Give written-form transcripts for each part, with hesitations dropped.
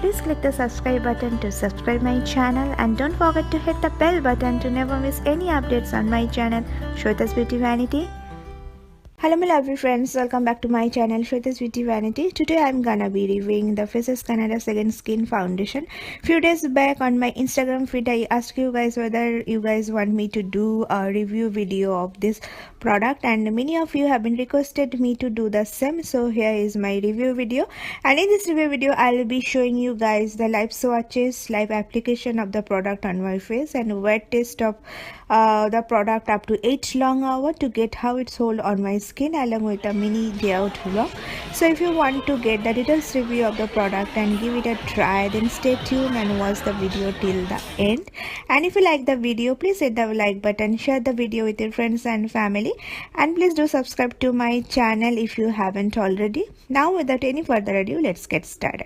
please click the subscribe button to subscribe my channel, and don't forget to hit the bell button to never miss any updates on my channel Sweta'sbeautyvanity. Vanity. Hello my lovely friends, welcome back to my channel Sweta'sbeautyvanity. Today I'm gonna be reviewing the Faces Canada Second Skin Foundation. Few days back on my Instagram feed I asked you guys whether you guys want me to do a review video of this product, and many of you have been requested me to do the same. So here is my review video, and in this review video I'll be showing you guys the live swatches, live application of the product on my face, and wet test of the product up to 8 long hours to get how it's hold on my skin, along with a mini layout vlog. So if you want to get the details review of the product and give it a try, then stay tuned and watch the video till the end. And if you like the video, please hit the like button, share the video with your friends and family, and please do subscribe to my channel if you haven't already. Now without any further ado, let's get started.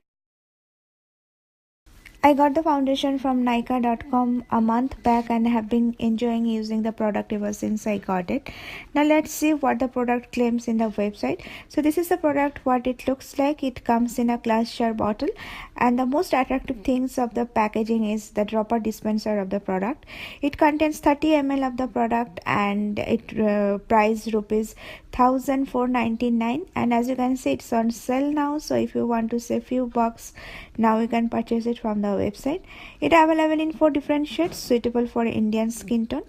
I got the foundation from lychhe.com a month back and have been enjoying using the product ever since I got it. Now let's see what the product claims in the website. So this is the product, what it looks like. It comes in a glass jar bottle, and the most attractive things of the packaging is the dropper dispenser of the product. It contains 30 ml of the product, and it price rupees 1499, and as you can see it's on sale now. So if you want to save few bucks, now you can purchase it from the website. It available in 4 different shades suitable for Indian skin tone.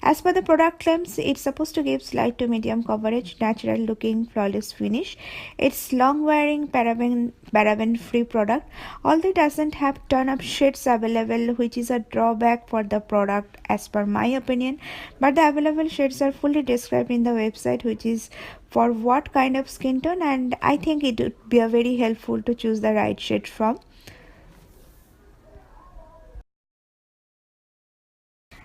As per the product claims, it's supposed to give slight to medium coverage, natural looking, flawless finish. It's long wearing, paraben free product, although it doesn't have ton of shades available, which is a drawback for the product as per my opinion. But the available shades are fully described in the website, which is for what kind of skin tone, and I think it would be a very helpful to choose the right shade from.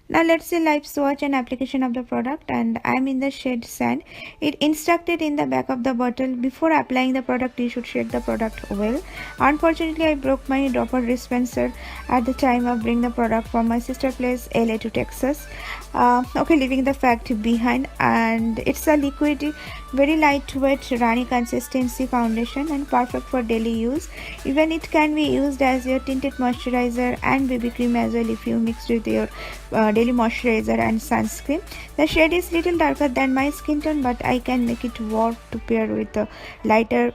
Now let's see live swatch and application of the product, and I'm in the shade Sand. It instructed in the back of the bottle, before applying the product you should shake the product well. Unfortunately I broke my dropper dispenser at the time of bringing the product from my sister place LA to Texas. Okay, leaving the fact behind, and it's a liquid, very lightweight, runny consistency foundation and perfect for daily use. Even it can be used as your tinted moisturizer and BB cream as well if you mix with your daily moisturizer and sunscreen. The shade is little darker than my skin tone, but I can make it work to pair with a lighter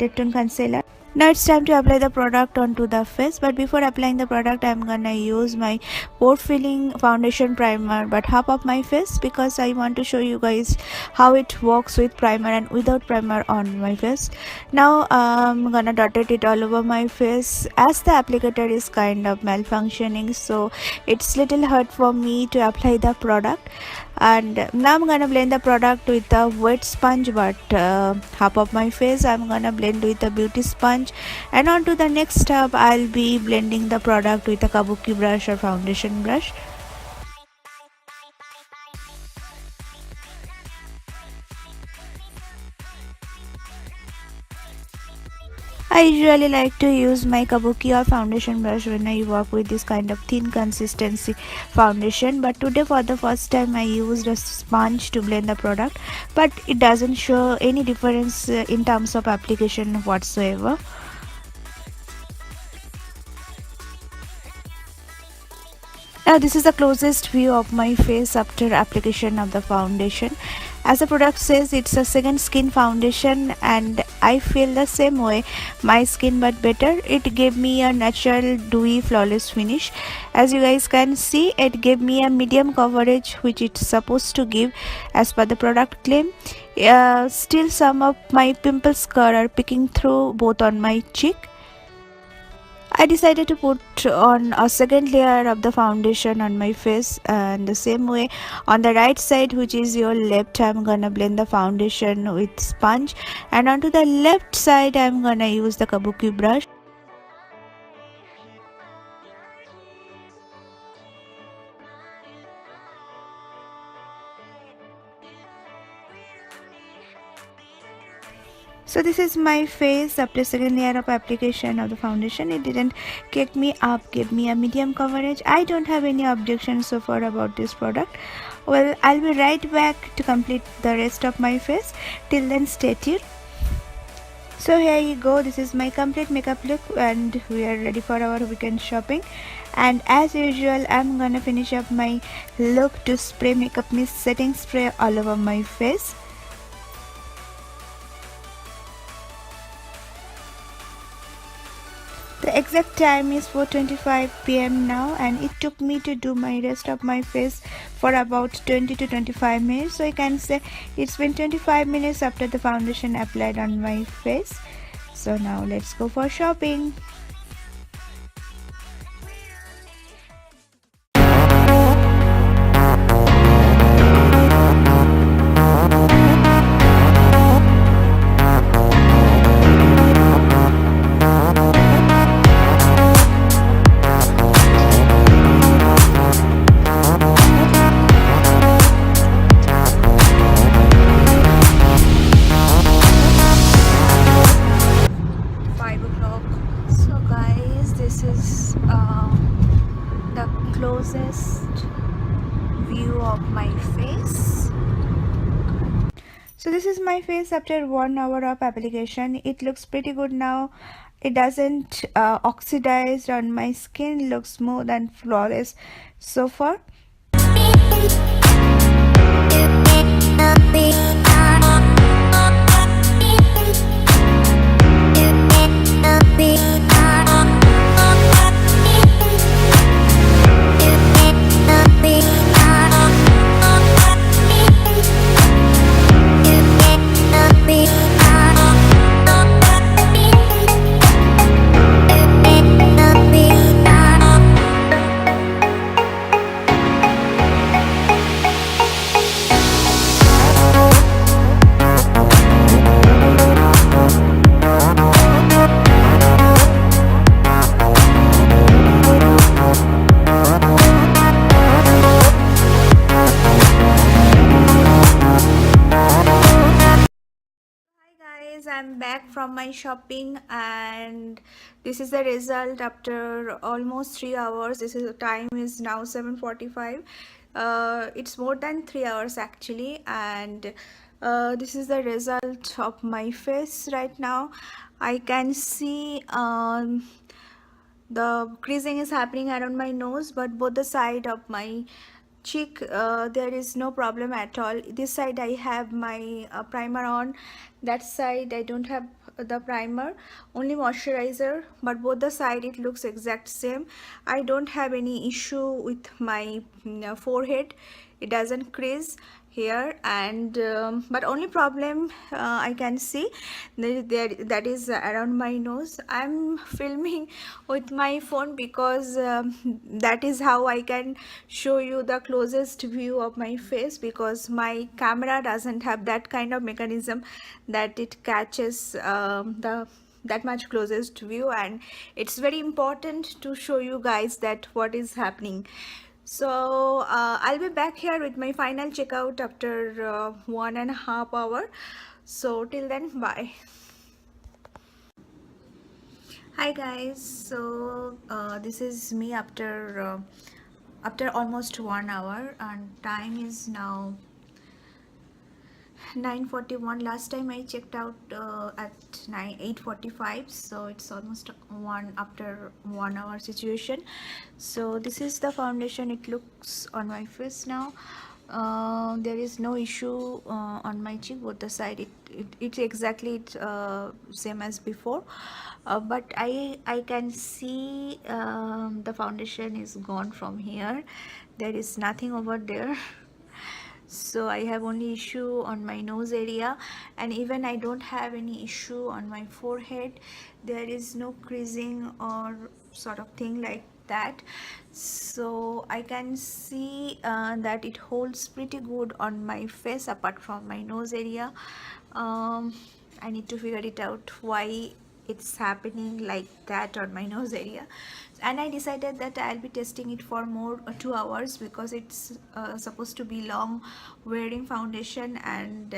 tone concealer. Now it's time to apply the product onto the face, but before applying the product I'm gonna use my pore filling foundation primer, but half of my face, because I want to show you guys how it works with primer and without primer on my face. Now I'm gonna dot it all over my face, as the applicator is kind of malfunctioning, so it's little hard for me to apply the product. And now I'm gonna blend the product with a wet sponge, but half of my face I'm gonna blend with a beauty sponge, and on to the next step I'll be blending the product with a kabuki brush or foundation brush. I usually like to use my kabuki or foundation brush when I work with this kind of thin consistency foundation, but today for the first time I used a sponge to blend the product, but it doesn't show any difference in terms of application whatsoever. Now this is the closest view of my face after application of the foundation. As the product says, it's a second skin foundation, and I feel the same way my skin, but better. It gave me a natural dewy flawless finish. As you guys can see, it gave me a medium coverage, which it's supposed to give as per the product claim. Still some of my pimple scar are peeking through both on my cheek. I decided to put on a second layer of the foundation on my face, and the same way on the right side, which is your left, I'm gonna blend the foundation with sponge, and onto the left side I'm gonna use the kabuki brush. So this is my face after second layer of application of the foundation. It didn't kick me up, gave me a medium coverage. I don't have any objections so far about this product. Well, I'll be right back to complete the rest of my face. Till then, stay tuned. So here you go, this is my complete makeup look and we are ready for our weekend shopping. And as usual, I'm gonna finish up my look to spray makeup mist setting spray all over my face. The exact time is 4:25 p.m. now, and it took me to do my rest of my face for about 20 to 25 minutes. So I can say it's been 25 minutes after the foundation applied on my face. So now let's go for shopping. The closest view of my face. So this is my face after 1 hour of application. It looks pretty good now. It doesn't oxidize on my skin. It looks smooth and flawless so far. I'm back from my shopping and this is the result after almost 3 hours. This is the time is now 7:45. It's more than 3 hours actually, and this is the result of my face right now. I can see the creasing is happening around my nose, but both the side of my cheek there is no problem at all. This side I have my primer on, that side I don't have the primer, only moisturizer, but both the side it looks exact same. I don't have any issue with my forehead. It doesn't crease here, and but only problem I can see that is around my nose. I'm filming with my phone because that is how I can show you the closest view of my face, because my camera doesn't have that kind of mechanism that it catches the that much closest view, and it's very important to show you guys that what is happening. So I'll be back here with my final checkout after 1.5 hours. So till then, bye. Hi guys, so this is me after almost 1 hour, and time is now 9:41. Last time I checked out at 8:45, so it's almost one after 1 hour situation. So this is the foundation. It looks on my face now. There is no issue on my cheek, both the side. It's exactly same as before, but I can see the foundation is gone from here. There is nothing over there. So I have only issue on my nose area, and even I don't have any issue on my forehead. There is no creasing or sort of thing like that. So I can see that it holds pretty good on my face apart from my nose area. I need to figure it out why it's happening like that on my nose area, and I decided that I'll be testing it for more 2 hours, because it's supposed to be long wearing foundation, and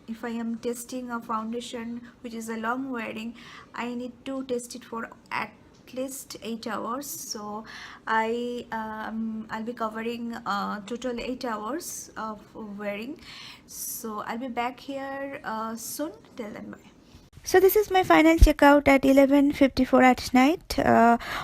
if I am testing a foundation which is a long wearing, I need to test it for at least 8 hours. So I'll be covering total 8 hours of wearing. So I'll be back here soon. Till then, bye. So this is my final checkout at 11:54 at night.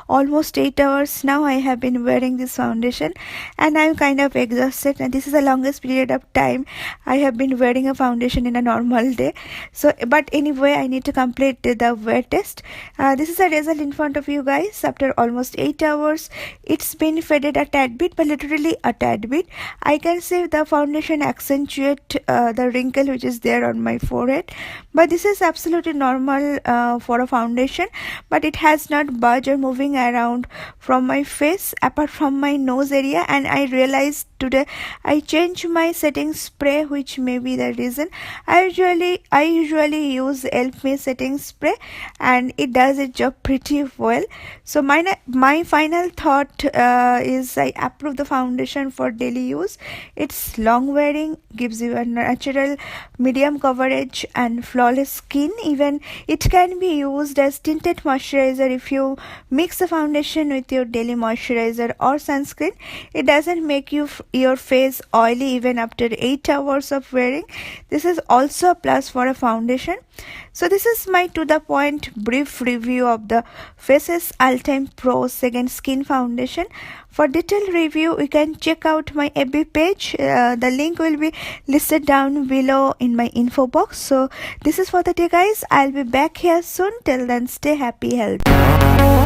Almost 8 hours now I have been wearing this foundation, and I'm kind of exhausted, and this is the longest period of time I have been wearing a foundation in a normal day. So but anyway, I need to complete the wear test. This is a result in front of you guys after almost 8 hours. It's been faded a tad bit, but literally a tad bit. I can see the foundation accentuate the wrinkle which is there on my forehead, but this is absolutely normal for a foundation, but it has not budged or moving around from my face apart from my nose area. And I realized today I changed my setting spray, which may be the reason. I usually use Help Me setting spray, and it does its job pretty well. So my final thought is I approve the foundation for daily use. It's long wearing, gives you a natural medium coverage and flawless skin. Even it can be used as tinted moisturizer if you mix the foundation with your daily moisturizer or sunscreen. It doesn't make your face oily even after 8 hours of wearing. This is also a plus for a foundation. So this is my to the point brief review of the Faces Ultime Pro Second Skin Foundation. For detailed review, you can check out my FB page. The link will be listed down below in my info box. So this is for the day, guys. I'll be back here soon. Till then, stay happy, healthy.